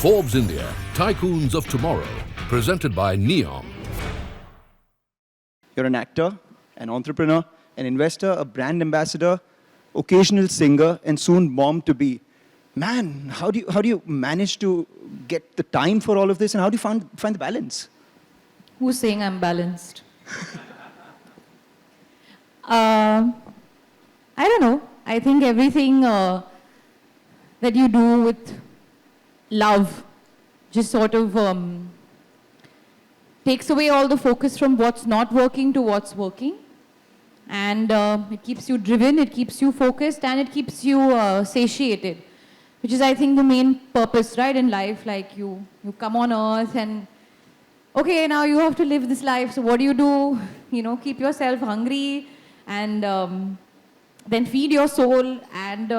Forbes India, Tycoons of Tomorrow, presented by Neom. You're an actor, an entrepreneur, an investor, a brand ambassador, occasional singer, and soon mom to be. Man, how do you manage to get the time for all of this, and how do you find the balance? Who's saying I'm balanced? I don't know. I think everything that you do with love just sort of takes away all the focus from what's not working to what's working. And it keeps you driven, it keeps you focused, and it keeps you satiated, which is, I think, the main purpose, right, in life. Like you come on earth and, okay, now you have to live this life. So what do? Keep yourself hungry and then feed your soul and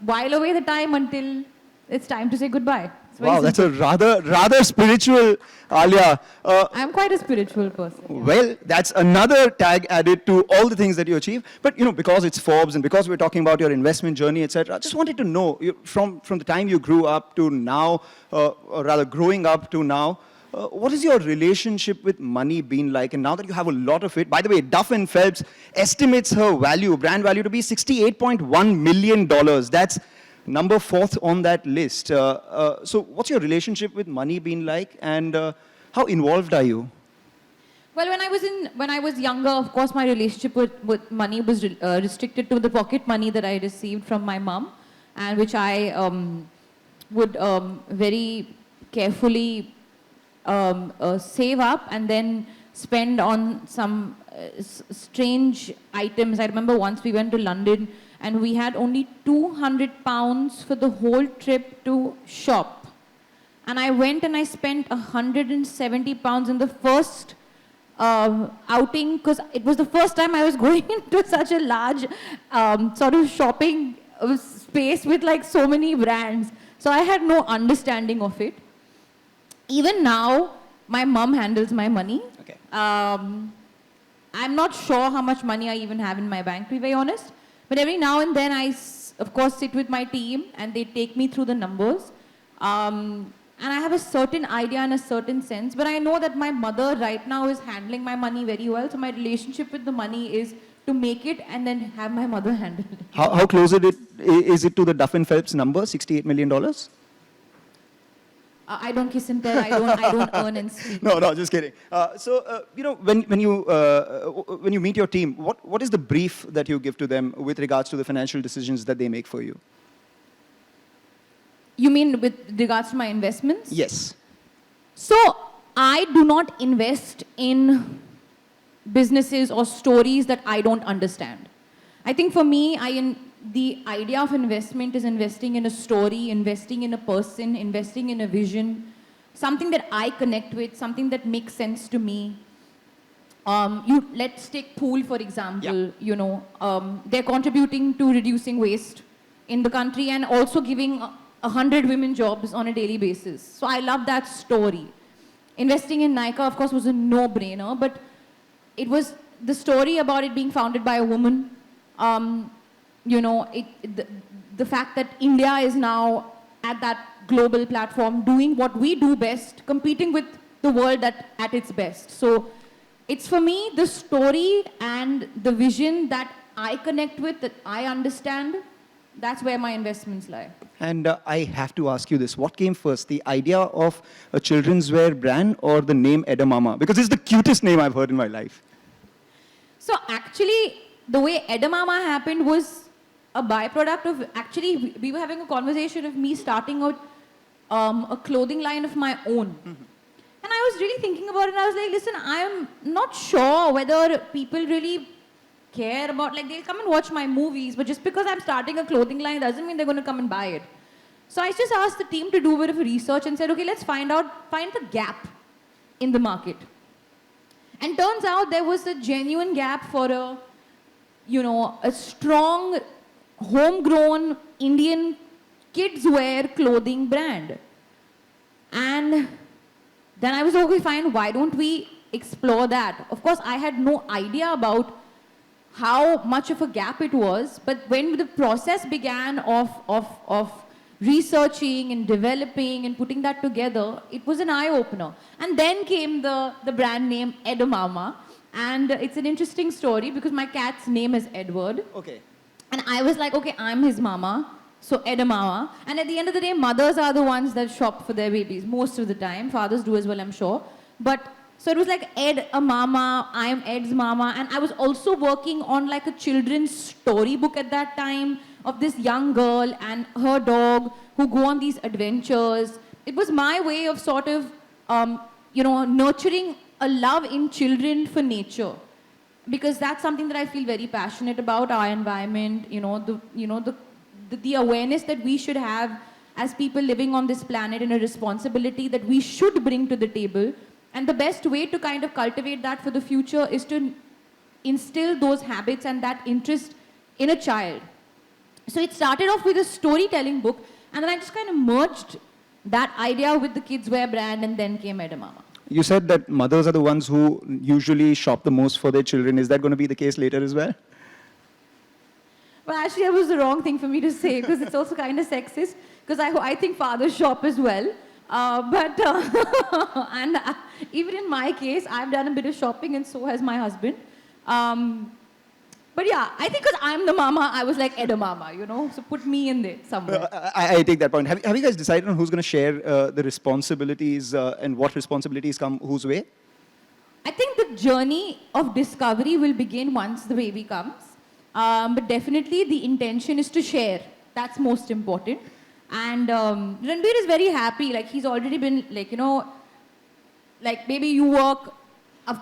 while away the time until it's time to say goodbye. Wow, that's a rather spiritual, Alia. I'm quite a spiritual person. Yeah. Well, that's another tag added to all the things that you achieve. But because it's Forbes and because we're talking about your investment journey, etc., I just wanted to know, from the time you grew up to now, or rather growing up to now, what is your relationship with money been like? And now that you have a lot of it, by the way, Duff & Phelps estimates her brand value to be $68.1 million. That's number 4th on that list. So what's your relationship with money been like, and how involved are you? Well, when I was younger, of course, my relationship with money was restricted to the pocket money that I received from my mom, and which I would very carefully save up and then spend on some strange items. I remember once we went to London and we had only 200 pounds for the whole trip to shop. And I went and I spent 170 pounds in the first outing, because it was the first time I was going into such a large sort of shopping space with like so many brands. So I had no understanding of it. Even now, my mom handles my money. Okay. I'm not sure how much money I even have in my bank, to be very honest. But every now and then I, of course, sit with my team and they take me through the numbers. And I have a certain idea and a certain sense. But I know that my mother right now is handling my money very well. So my relationship with the money is to make it and then have my mother handle it. How close is it to the Duff & Phelps number, $68 million? I don't kiss and tell. I don't earn and sleep. No, just kidding. So when you meet your team, what is the brief that you give to them with regards to the financial decisions that they make for you? You mean with regards to my investments? Yes. So I do not invest in businesses or stories that I don't understand. I think for me, the idea of investment is investing in a story, investing in a person, investing in a vision, something that I connect with, something that makes sense to me. Let's take Pool, for example. Yeah. They're contributing to reducing waste in the country and also giving 100 women jobs on a daily basis. So I love that story. Investing in Nykaa, of course, was a no-brainer, but it was the story about it being founded by a woman. The fact that India is now at that global platform doing what we do best, competing with the world at its best. So it's, for me, the story and the vision that I connect with, that I understand. That's where my investments lie. And I have to ask you this. What came first, the idea of a children's wear brand or the name Edamama? Because it's the cutest name I've heard in my life. So actually, the way Edamama happened was a byproduct of, actually, we were having a conversation of me starting out a clothing line of my own. Mm-hmm. And I was really thinking about it, and I was like, listen, I am not sure whether people really care about, like, they'll come and watch my movies, but just because I'm starting a clothing line doesn't mean they're going to come and buy it. So I just asked the team to do a bit of research and said, okay, let's find the gap in the market. And turns out there was a genuine gap for a strong, homegrown Indian kids wear clothing brand. And then I was okay, fine, why don't we explore that? Of course, I had no idea about how much of a gap it was, but when the process began of researching and developing and putting that together, it was an eye-opener. And then came the brand name Edamama. And it's an interesting story because my cat's name is Edward. Okay. And I was like, okay, I'm his mama, so Edamama. And at the end of the day, mothers are the ones that shop for their babies most of the time. Fathers do as well, I'm sure. But so it was like Ed a mama, I'm Ed's mama. And I was also working on like a children's storybook at that time of this young girl and her dog who go on these adventures. It was my way of sort of, nurturing a love in children for nature. Because that's something that I feel very passionate about, our environment, the awareness that we should have as people living on this planet, and a responsibility that we should bring to the table. And the best way to kind of cultivate that for the future is to instill those habits and that interest in a child. So it started off with a storytelling book, and then I just kind of merged that idea with the kids wear brand, and then came Edamama. You said that mothers are the ones who usually shop the most for their children. Is that going to be the case later as well? Well, actually, that was the wrong thing for me to say because it's also kind of sexist. Because I think fathers shop as well. Even in my case, I've done a bit of shopping, and so has my husband. But yeah, I think because I'm the mama, I was like Edamama, so put me in there somewhere. I take that point. Have you guys decided on who's going to share the responsibilities and what responsibilities come whose way? I think the journey of discovery will begin once the baby comes. But definitely the intention is to share. That's most important. And Ranbir is very happy. Like he's already been like maybe you work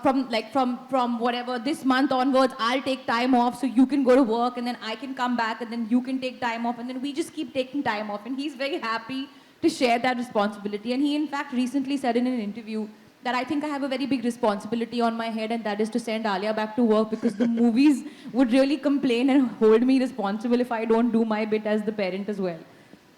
from whatever this month onwards, I'll take time off so you can go to work, and then I can come back, and then you can take time off, and then we just keep taking time off. And he's very happy to share that responsibility. And he in fact recently said in an interview that I think I have a very big responsibility on my head, and that is to send Alia back to work, because the movies would really complain and hold me responsible if I don't do my bit as the parent as well.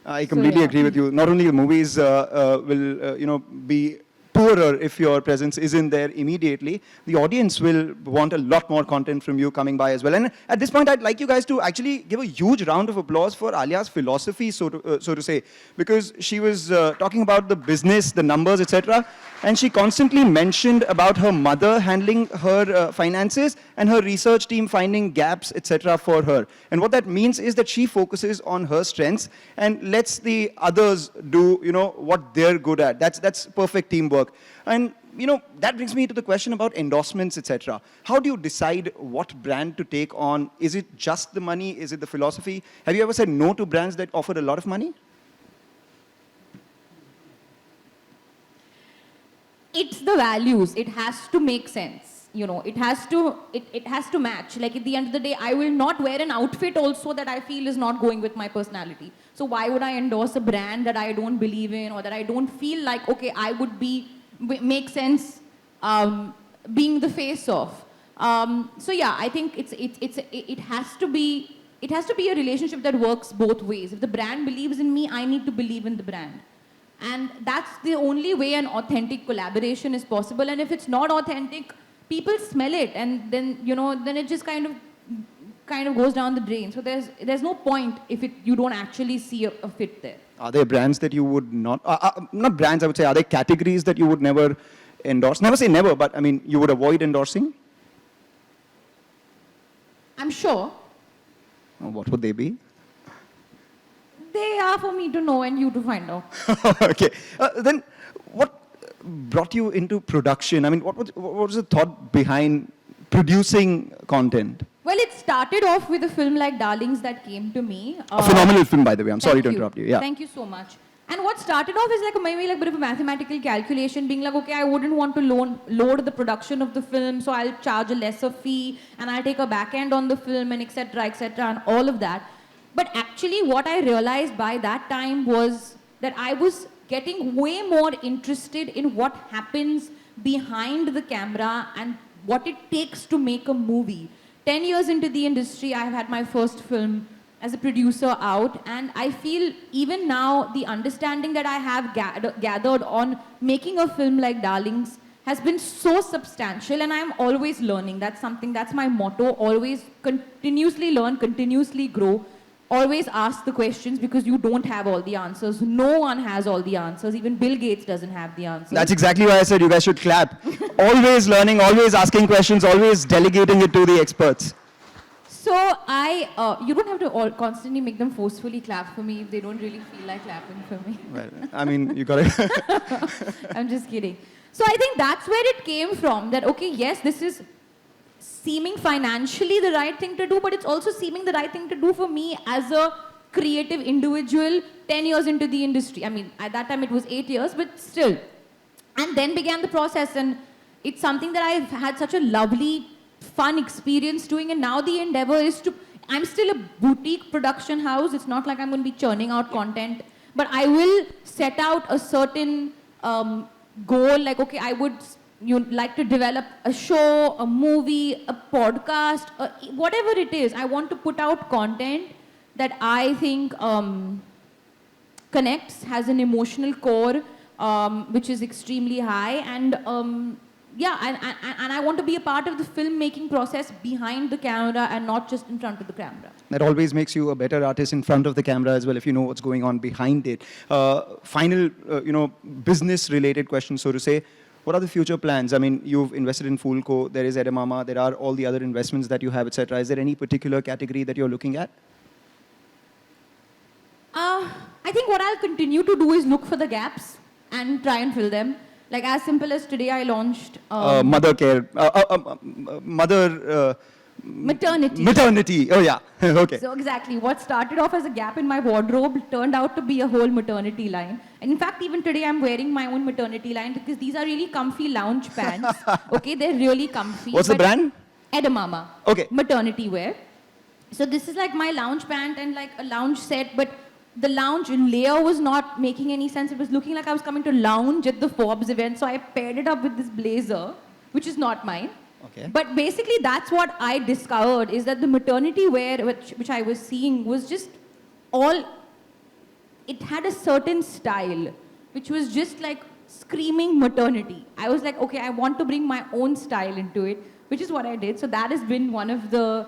I completely agree with you. Not only the movies will be poorer if your presence isn't there immediately, the audience will want a lot more content from you coming by as well. And at this point, I'd like you guys to actually give a huge round of applause for Alia's philosophy, so to say, because she was talking about the business, the numbers, etc. And she constantly mentioned about her mother handling her finances and her research team finding gaps, etc. for her. And what that means is that she focuses on her strengths and lets the others do, what they're good at. That's perfect teamwork. And, that brings me to the question about endorsements, etc. How do you decide what brand to take on? Is it just the money? Is it the philosophy? Have you ever said no to brands that offered a lot of money? It's the values. It has to make sense. It has to match. Like at the end of the day, I will not wear an outfit also that I feel is not going with my personality. So why would I endorse a brand that I don't believe in, or that I don't feel like, okay, I would make sense being the face of? So yeah, I think it has to be a relationship that works both ways. If the brand believes in me, I need to believe in the brand. And that's the only way an authentic collaboration is possible. And if it's not authentic, people smell it, and then then it just kind of goes down the drain. So there's no point if you don't actually see a fit there. Are there brands that you would not brands, I would say, are there categories that you would never endorse? Never say never, but I mean, you would avoid endorsing? I'm sure. What would they be? They are for me to know and you to find out. Okay. Then what brought you into production? I mean, what was the thought behind producing content? Well, it started off with a film like Darlings that came to me. A phenomenal film, by the way. I'm sorry to interrupt you. Yeah. Thank you so much. And what started off is maybe a bit of a mathematical calculation, being like, okay, I wouldn't want to load the production of the film, so I'll charge a lesser fee, and I'll take a back end on the film, and etc., and all of that. But actually, what I realized by that time was that I was getting way more interested in what happens behind the camera and what it takes to make a movie. 10 years into the industry, I've had my first film as a producer out, and I feel even now the understanding that I have gathered on making a film like Darlings has been so substantial, and I'm always learning. That's my motto, always continuously learn, continuously grow. always ask the questions because you don't have all the answers. No one has all the answers. Even Bill Gates doesn't have the answers. That's exactly why I said you guys should clap. Always learning, always asking questions, always delegating it to the experts. So you don't have to constantly make them forcefully clap for me if they don't really feel like clapping for me. Well, I mean, you got it. I'm just kidding. So I think that's where it came from, that, okay, yes, this is seeming financially the right thing to do, but it's also seeming the right thing to do for me as a creative individual 10 years into the industry. I mean, at that time it was 8 years, but still. And then began the process, and it's something that I've had such a lovely, fun experience doing, and now the endeavor is to, I'm still a boutique production house. It's not like I'm going to be churning out content, but I will set out a certain goal, like, okay, I would like to develop a show, a movie, a podcast, whatever it is. I want to put out content that I think connects, has an emotional core, which is extremely high, and I want to be a part of the filmmaking process behind the camera and not just in front of the camera. That always makes you a better artist in front of the camera as well, if you know what's going on behind it. Final, business-related question, so to say. What are the future plans? I mean, you've invested in Foolco, there is Edamama, there are all the other investments that you have, etc. Is there any particular category that you're looking at? I think what I'll continue to do is look for the gaps and try and fill them. Like, as simple as today I launched... mother care, maternity. Oh, yeah. Okay. So exactly, what started off as a gap in my wardrobe turned out to be a whole maternity line. And in fact, even today I'm wearing my own maternity line because these are really comfy lounge pants. Okay, they're really comfy. What's the brand? Edamama. Okay. Maternity wear. So this is like my lounge pant and like a lounge set, but the lounge layer was not making any sense. It was looking like I was coming to lounge at the Forbes event. So I paired it up with this blazer, which is not mine. Okay. But basically, that's what I discovered, is that the maternity wear, which I was seeing, was just all, it had a certain style, which was just like screaming maternity. I was like, okay, I want to bring my own style into it, which is what I did. So that has been one of the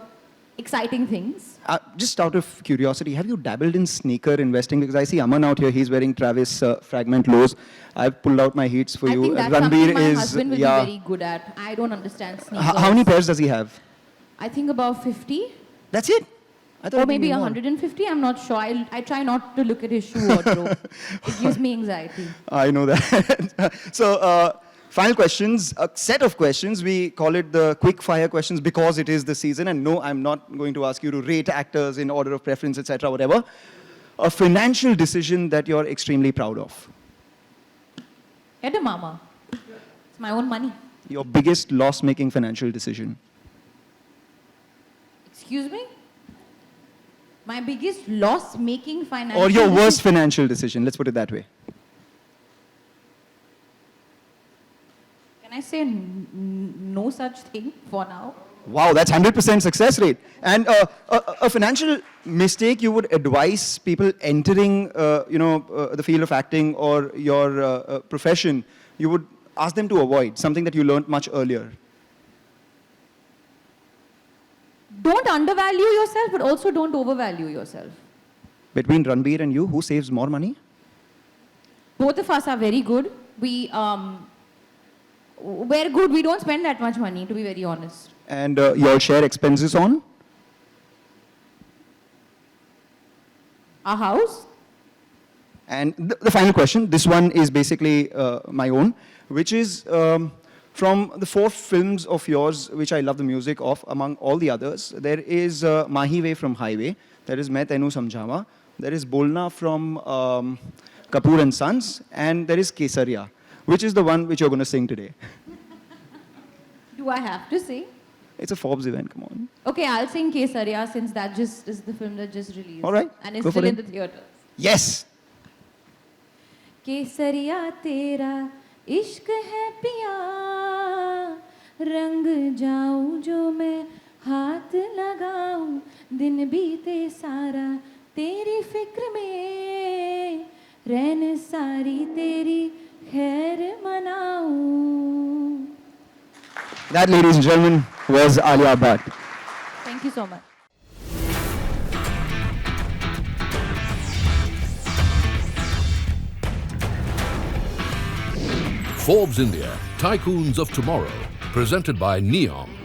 exciting things. Just out of curiosity, have you dabbled in sneaker investing? Because I see Aman out here, he's wearing Travis Fragment lows. I've pulled out my heats for you. I think that's something my husband will be very good at. I don't understand sneakers. How many pairs does he have? I think about 50. That's it? Or maybe 150, I'm not sure. I try not to look at his shoe wardrobe. It gives me anxiety. I know that. So, final questions, a set of questions. We call it the quick fire questions because it is the season. And no, I'm not going to ask you to rate actors in order of preference, etc., whatever. A financial decision that you're extremely proud of. Edamama. It's my own money. Your biggest loss-making financial decision. Excuse me? My biggest loss-making financial Or your worst financial decision, let's put it that way. Can I say no such thing for now? Wow, that's 100% success rate. And a financial mistake you would advise people entering, the field of acting or your profession, you would ask them to avoid, something that you learned much earlier. Don't undervalue yourself, but also don't overvalue yourself. Between Ranbir and you, who saves more money? Both of us are very good. We're good. We don't spend that much money, to be very honest. And your share expenses on? Our house. And the final question, this one is basically my own, which is from the 4 films of yours, which I love the music of, among all the others, there is Mahi Way from Highway, there is Main Tainu Samjhawa, there is Bolna from Kapoor and Sons, and there is Kesariya. Which is the one which you're going to sing today? Do I have to sing? It's a Forbes event, come on. Okay, I'll sing Kesariya since that just is the film that just released. All right. And it's still in the theaters. Yes. Kesariya tera ishq hai piya, rang jaऊं jo main haath lagaऊं, din beete sara teri fikr mein, रहन सारी तेरी खैर मनाऊं. That, ladies and gentlemen, was Alia Bhatt. Thank you so much. Forbes India, Tycoons of Tomorrow, presented by Neom.